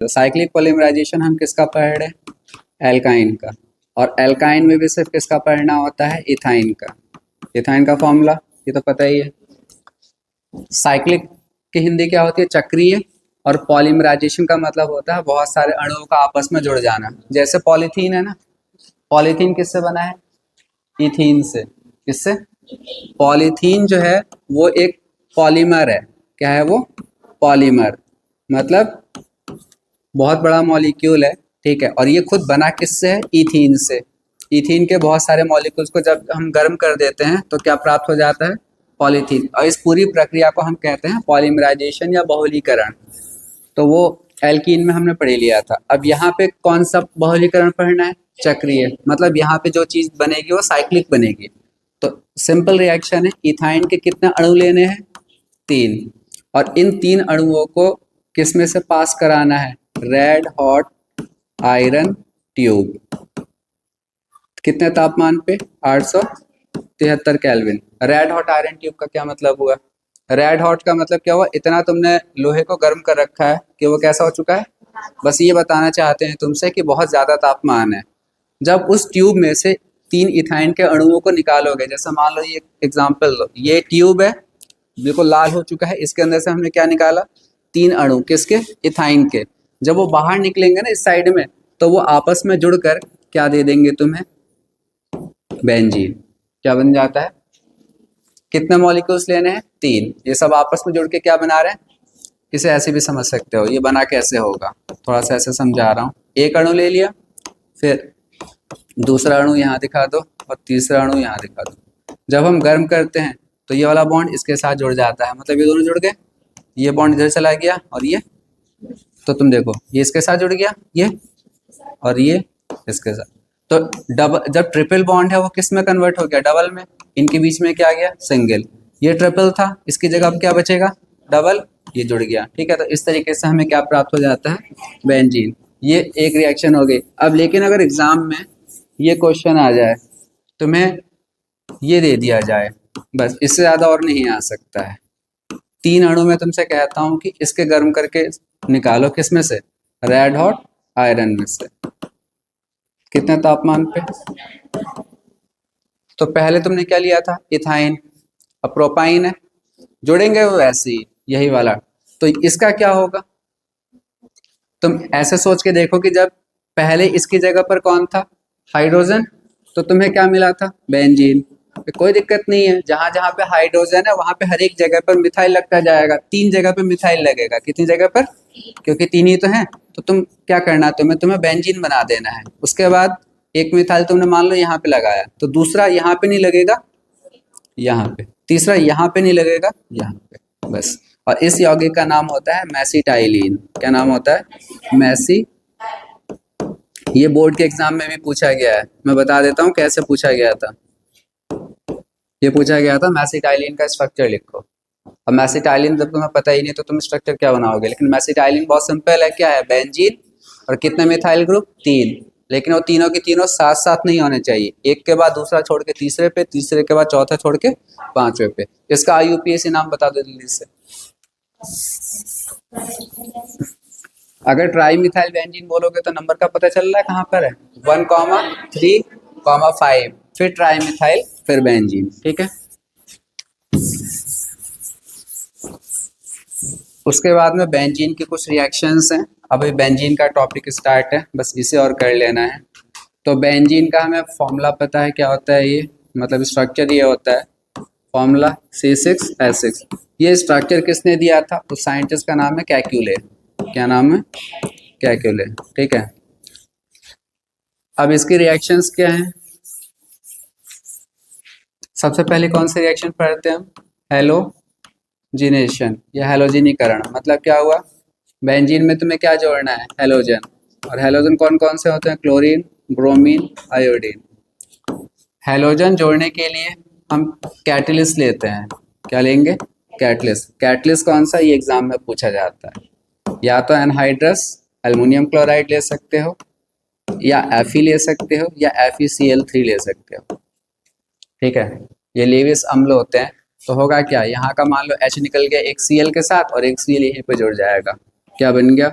तो cyclic polymerization हम किसका पढ़ रहे हैं? एल्काइन का। और एल्काइन में भी सिर्फ किसका पढ़ना होता है? इथाइन का। इथाइन का फॉर्मूला ये तो पता ही है। साइक्लिक की हिंदी क्या होती है? चक्रीय। और पॉलीमराइजेशन का मतलब होता है बहुत सारे अणुओं का आपस में जुड़ जाना। जैसे पॉलीथीन है ना, पॉलीथीन किससे बना है? इथीन से। किससे? पॉलीथीन जो है वो एक पॉलीमर है। क्या है वो? पॉलीमर। मतलब बहुत बड़ा मॉलिक्यूल है, ठीक है। और ये खुद बना किससे है? इथीन से। इथीन के बहुत सारे मॉलिक्यूल्स को जब हम गर्म कर देते हैं तो क्या प्राप्त हो जाता है? पॉलीथीन। और इस पूरी प्रक्रिया को हम कहते हैं पॉलीमराइजेशन या बहुलीकरण। तो वो एल्कीन में हमने पढ़ लिया था। अब यहाँ पे कौन सा बहुलीकरण पढ़ना है? चक्रीय। मतलब यहाँ पे जो चीज बनेगी वो साइक्लिक बनेगी। तो सिंपल रिएक्शन है, इथाइन के कितने अणु लेने हैं? 3। और इन 3 अणुओं को किस में से पास कराना है? Red hot iron tube. कितने तापमान पे? 873 kelvin. Red hot iron tube का क्या मतलब हुआ? रेड हॉट का मतलब क्या हुआ? इतना तुमने लोहे को गर्म कर रखा है कि वो कैसा हो चुका है? बस ये बताना चाहते हैं तुमसे कि बहुत ज्यादा तापमान है। जब उस ट्यूब में से 3 इथाइन के अणुओं को निकालोगे, जैसे मान लो ये एग्जांपल लो, ये ट्यूब है, बिल्कुल लाल हो चुका है, इसके अंदर से हमने क्या निकाला? 3 अणु। किसके? इथाइन के। जब वो बाहर निकलेंगे ना इस साइड में, तो वो आपस में जुड़कर क्या दे देंगे तुम्हें? बेंजीन। क्या बन जाता है? कितने मॉलिक्यूल्स लेने हैं? 3। ये सब आपस में जुड़ के क्या बना रहे हैं? इसे ऐसे भी समझ सकते हो। ये बना कैसे होगा, थोड़ा सा ऐसे समझा रहा हूँ। एक अणु ले लिया, फिर दूसरा अणु यहाँ दिखा दो, और तीसरा अणु यहाँ दिखा दो। जब हम गर्म करते हैं तो ये वाला बॉन्ड इसके साथ जुड़ जाता है, मतलब ये दोनों जुड़ गए। ये बॉन्ड इधर चला गया, और ये, तो तुम देखो ये इसके साथ जुड़ गया, ये, और ये इसके साथ। तो डबल, जब ट्रिपल बॉन्ड है वो किस में कन्वर्ट हो गया? डबल में। इनके बीच में क्या आ गया? सिंगल। ये ट्रिपल था, इसकी जगह अब क्या बचेगा? डबल। ये जुड़ गया, ठीक है। तो इस तरीके से हमें क्या प्राप्त हो जाता है? बेंजीन। ये एक रिएक्शन हो गई। अब लेकिन अगर एग्जाम में ये क्वेश्चन आ जाए, तुम्हें ये दे दिया जाए, बस इससे ज्यादा और नहीं आ सकता है। 3 अणु में तुमसे कहता हूं कि इसके गर्म करके निकालो, किस में से? रेड हॉट आयरन में से। कितने तापमान पे? तो पहले तुमने क्या लिया था? इथाइन। अब प्रोपाइन है, जुड़ेंगे वो ऐसे ही, यही वाला। तो इसका क्या होगा? तुम ऐसे सोच के देखो कि जब पहले इसकी जगह पर कौन था? हाइड्रोजन। तो तुम्हें क्या मिला था? बेंजीन। कोई दिक्कत नहीं है, जहां जहां पे हाइड्रोजन है वहां पे हर एक जगह पर मिथाइल लगता जाएगा। 3 जगह पे मिथाइल लगेगा। कितनी जगह पर? क्योंकि 3 ही तो है। तो तुम क्या करना, तुम्हें बेंजीन बना देना है। उसके बाद एक मिथाइल तुमने मान लो यहाँ पे लगाया, तो दूसरा यहाँ पे नहीं लगेगा, यहाँ पे। तीसरा यहाँ पे नहीं लगेगा, यहाँ पे, बस। और इस यौगिक का नाम होता है मेसिटाइलिन। क्या नाम होता है? मेसी। ये बोर्ड के एग्जाम में भी पूछा गया है, मैं बता देता हूँ कैसे पूछा गया था। ये पूछा गया था मेसिटाइलिन का स्ट्रक्चर लिखो। अब मेसिटाइलिन जब तुम्हें पता ही नहीं तो तुम स्ट्रक्चर क्या बनाओगे? लेकिन मेसिटाइलिन बहुत सिंपल है। क्या है? बेंजीन। और कितने मिथाइल ग्रुप? 3। लेकिन वो तीनों के तीनों साथ साथ नहीं होने चाहिए। एक के बाद दूसरा छोड़ के तीसरे पे, तीसरे के बाद चौथा छोड़ के पांचवे पे। इसका IUPAC नाम बता दो जल्दी से। अगर ट्राई मिथाइल बेंजीन बोलोगे तो नंबर का पता चल रहा है कहाँ पर है? 1,3,5, फिर ट्राई मिथाइल, फिर बेंजीन, ठीक है। उसके बाद में बेंजीन की कुछ रिएक्शंस हैं। अभी बेंजीन का टॉपिक स्टार्ट है, बस इसे और कर लेना है। तो बेंजीन का हमें फॉर्मूला पता है क्या होता है? ये मतलब स्ट्रक्चर ये होता है, फॉर्मूला C6H6। ये स्ट्रक्चर किसने दिया था? उस साइंटिस्ट का नाम है कैक्यूले। क्या नाम है? कैक्यूले, ठीक है। अब इसकी रिएक्शंस क्या हैं? सबसे पहले कौन से रिएक्शन पढ़ते हैं हम? हेलोजिनेशन या हेलोजिनीकरण। मतलब क्या हुआ? बेंजीन में तुम्हें क्या जोड़ना है? हेलोजन। और हेलोजन कौन कौन से होते हैं? Chlorine, bromine, iodine. हेलोजन जोड़ने के लिए हम कैटलिस्ट लेते हैं। क्या लेंगे? कैटलिस्ट। कैटलिस्ट कौन सा? ये एग्जाम में पूछा जाता है। या तो एनहाइड्रस एल्युमिनियम क्लोराइड ले सकते हो, या Fe ले सकते हो, या FeCl3 ले सकते हो, ठीक है। ये लेविस अम्ल होते हैं। तो होगा क्या? यहाँ का मान लो H निकल गया एक Cl के साथ, और एक Cl यहीं पे जुड़ जाएगा। क्या बन गया?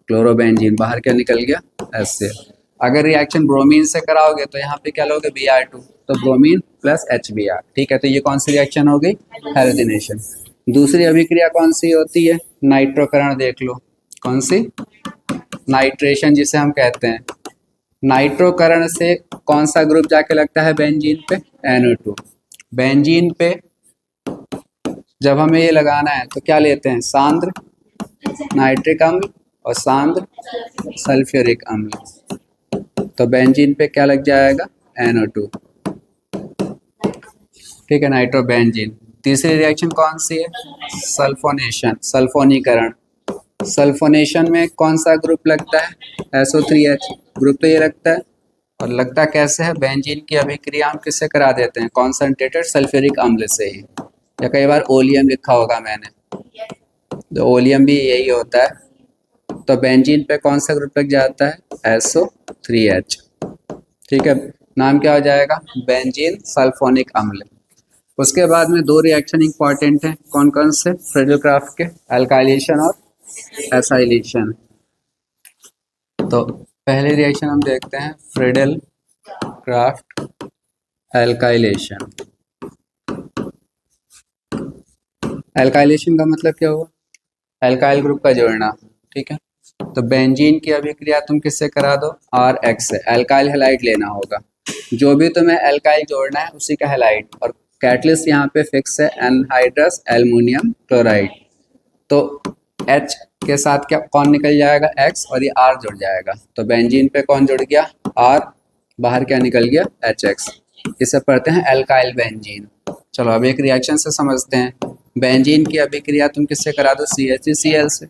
क्लोरोबेंजीन, बाहर क्या निकल गया HCl। अगर रिएक्शन ब्रोमीन से कराओगे तो यहाँ पे क्या लोगे Br2, तो ब्रोमीन प्लस HBr, ठीक है। तो ये कौन सी रिएक्शन हो गई, हैलोजिनेशन। दूसरी अभिक्रिया कौन सी होती है, नाइट्रोकरण देख लो, कौन सी, नाइट्रेशन जिसे हम कहते हैं। नाइट्रोकरण से कौन सा ग्रुप जाके लगता है बेंजीन पे, NO2। बेंजीन पे जब हमें ये लगाना है तो क्या लेते हैं, सांद्र नाइट्रिक अम्ल और सांद्र सल्फ्यूरिक अम्ल। तो बेंजीन पे क्या लग जाएगा, NO2, ठीक है, नाइट्रोबेंजीन। तीसरी रिएक्शन कौन सी है, सल्फोनेशन, सल्फोनीकरण। सल्फोनेशन में कौन सा ग्रुप लगता है, SO3H ग्रुप तो ये लगता है, और लगता कैसे है, बेंजीन की अभिक्रिया हम किससे करा देते हैं, कॉन्सनट्रेटेड सल्फ्यूरिक अम्ल से ही। या कई बार ओलियम लिखा होगा मैंने, तो ओलियम भी यही होता है। तो बेंजीन पे कौन सा ग्रुप लग जाता है, SO3H, ठीक है। नाम क्या हो जाएगा, बेंजीन सल्फोनिक अम्ल। उसके बाद में दो रिएक्शन इंपॉर्टेंट हैं, कौन कौन से, फ्रेडल क्राफ्ट के, एल्काइलेशन और एसाइलेशन। तो पहले रिएक्शन हम देखते हैं, फ्रेडल क्राफ्ट एल्काइलेशन। एल्काइलेशन का मतलब क्या हुआ, एल्काइल ग्रुप का जोड़ना, ठीक है। तो बेंजीन की अभिक्रिया तुम किससे करा दो, RH से, एल्काइल हैलाइड लेना होगा। जो भी तुम्हें एल्काइल जोड़ना है उसी का हैलाइड, और कैटलिस्ट यहाँ पे फिक्स है, एनहाइड्रस एल्युमिनियम क्लोराइड। तो H के साथ क्या कौन निकल जाएगा, X, और ये R जुड़ जाएगा। तो बेंजीन पे कौन जुड़ गया, R, बाहर क्या निकल गया, HX। इसे पढ़ते हैं एल्काइल बेंजीन। चलो अब एक रिएक्शन से समझते हैं। बेंजीन की अभिक्रिया तुम किससे करा दो, CH3Cl से,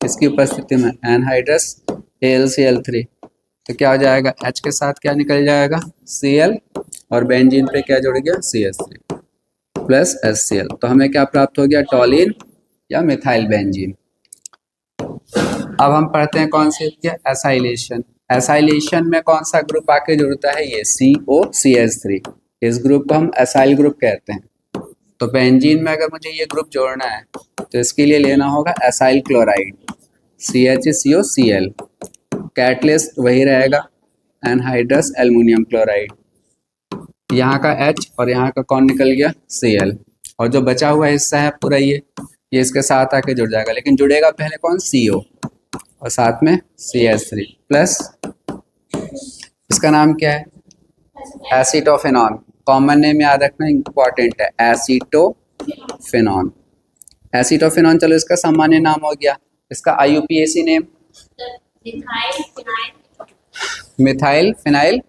इसकी उपस्थिति में एनहाइड्रस AlCl3। तो क्या हो जाएगा, H के साथ क्या निकल जाएगा, Cl, और बेंजीन पे क्या जुड़ गया, CH3 प्लस HCl। तो हमें क्या प्राप्त हो गया, टॉलिन या मिथाइल बेंजीन। अब हम पढ़ते हैं कौन सी, एसाइलेशन। एसाइलेशन में कौन सा ग्रुप आके जुड़ता है, ये COCH3। इस ग्रुप को हम एसाइल ग्रुप कहते हैं। तो बेंजीन में अगर मुझे ये ग्रुप जोड़ना है तो इसके लिए लेना होगा एसाइल क्लोराइड, CHCOCl। कैटलिस्ट वही रहेगा, एनहाइड्रस एल्युमिनियम क्लोराइड। यहाँ का H और यहाँ का कौन निकल गया, Cl, और जो बचा हुआ हिस्सा है पूरा ये इसके साथ आके जुड़ जाएगा, लेकिन जुड़ेगा पहले कौन, CO, और साथ में CH3 प्लस, इसका नाम क्या है, एसीटोफेनॉन। कॉमन नेम याद रखना इंपॉर्टेंट है, एसीटोफेनॉन। एसीटोफेनॉन, चलो इसका सामान्य नाम हो गया, इसका IUPAC name methyl phenyl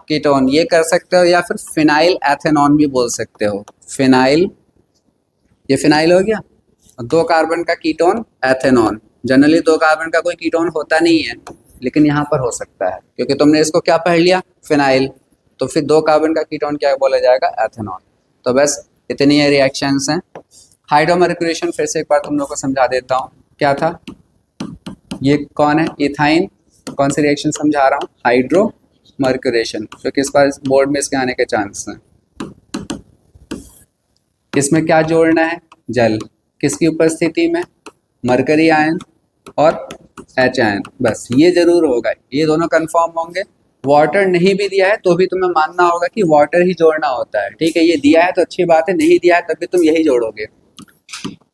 ketone, ये कर सकते हो, या फिर फिनाइल एथेनॉन भी बोल सकते हो। फिनाइल, ये फिनाइल हो गया, 2 कार्बन का कीटोन एथेनॉन। जनरली 2 कार्बन का कोई कीटोन होता नहीं है, लेकिन यहाँ पर हो सकता है क्योंकि तुमने इसको क्या पढ़ लिया, फिनाइल, तो फिर 2 कार्बन का कीटोन क्या बोला जाएगा, एथेनॉन। तो बस इतनी ही रिएक्शंस हैं। हाइड्रोमर्क्यूरेशन फिर से एक बार तुम लोग को समझा देता हूँ, क्या था, ये कौन है, इथाइन। कौन सी रिएक्शन समझा रहा हूँ, हाइड्रोमर्क्यूरेशन, क्योंकि इस बार बोर्ड में इसके आने के चांस हैं। इसमें क्या जोड़ना है, जल, किसकी उपस्थिति में, मरकरी आयन और H आयन, बस ये जरूर होगा, ये दोनों कंफर्म होंगे। वाटर नहीं भी दिया है तो भी तुम्हें मानना होगा कि वाटर ही जोड़ना होता है, ठीक है। ये दिया है तो अच्छी बात है, नहीं दिया है तब भी तुम यही जोड़ोगे।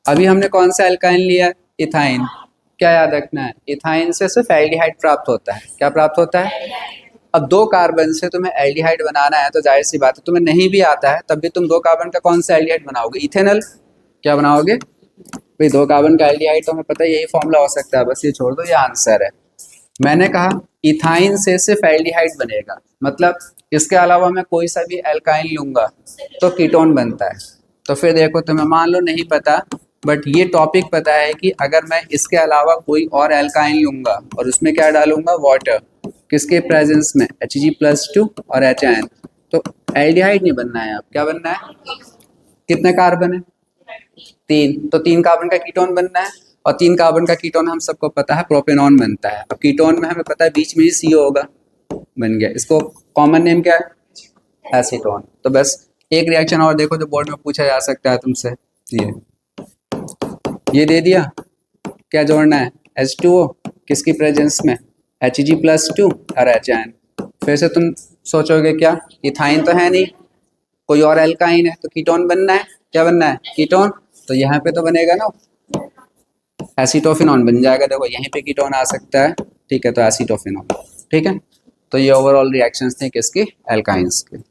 अभी हमने कौन सा एल्काइन लिया है, इथाइन। क्या याद रखना है, इथाइन से सिर्फ एल्डिहाइड प्राप्त होता है। क्या प्राप्त होता है, अब 2 कार्बन से तुम्हें एल्डिहाइड बनाना है तो जाहिर सी बात है, तुम्हें नहीं भी आता है तब भी तुम 2 कार्बन का कौन सा एल्डिहाइड बनाओगे, इथेनॉल। क्या बनाओगे भाई, 2 कार्बन का एल्डिहाइड, तो हमें पता है यही फॉर्मूला हो सकता है, बस ये छोड़ दो, ये आंसर है। मैंने कहा इथाइन से सिर्फ एल्डिहाइड बनेगा, मतलब इसके अलावा मैं कोई सा भी एल्काइन लूंगा तो कीटोन बनता है। तो फिर देखो, तुम्हें मान लो नहीं पता, बट ये टॉपिक पता है कि अगर मैं इसके अलावा कोई और एल्काइन लूंगा और उसमें क्या डालूंगा, वाटर, किसके प्रेजेंस में, Hg+2 और H आयन, तो एल्डिहाइड नहीं बनना है। अब क्या बनना है, कितने कार्बन है, 3, तो 3 कार्बन का कीटोन बनना है, और 3 कार्बन का कीटोन हम सबको पता है प्रोपेनॉन बनता है। अब कीटोन में हमें पता है बीच में ही CO होगा, बन गया। इसको कॉमन नेम क्या है, एसीटोन। तो बस एक रिएक्शन और देखो जो बोर्ड में पूछा जा सकता है तुमसे, ये दे दिया, क्या जोड़ना है, H2O किसकी प्रेजेंस में, Hg+2 और HN। फिर से तुम सोचोगे क्या, इथाइन तो है नहीं, कोई और एल्काइन है, तो कीटोन बनना है, क्या बनना है, कीटोन। तो यहाँ पे तो बनेगा ना एसीटोफिनॉन बन जाएगा, देखो यहीं पे कीटोन आ सकता है, ठीक है, तो एसीटोफिनॉन, ठीक है। तो ये ओवरऑल रिएक्शंस थे किसकी, एल्काइंस की।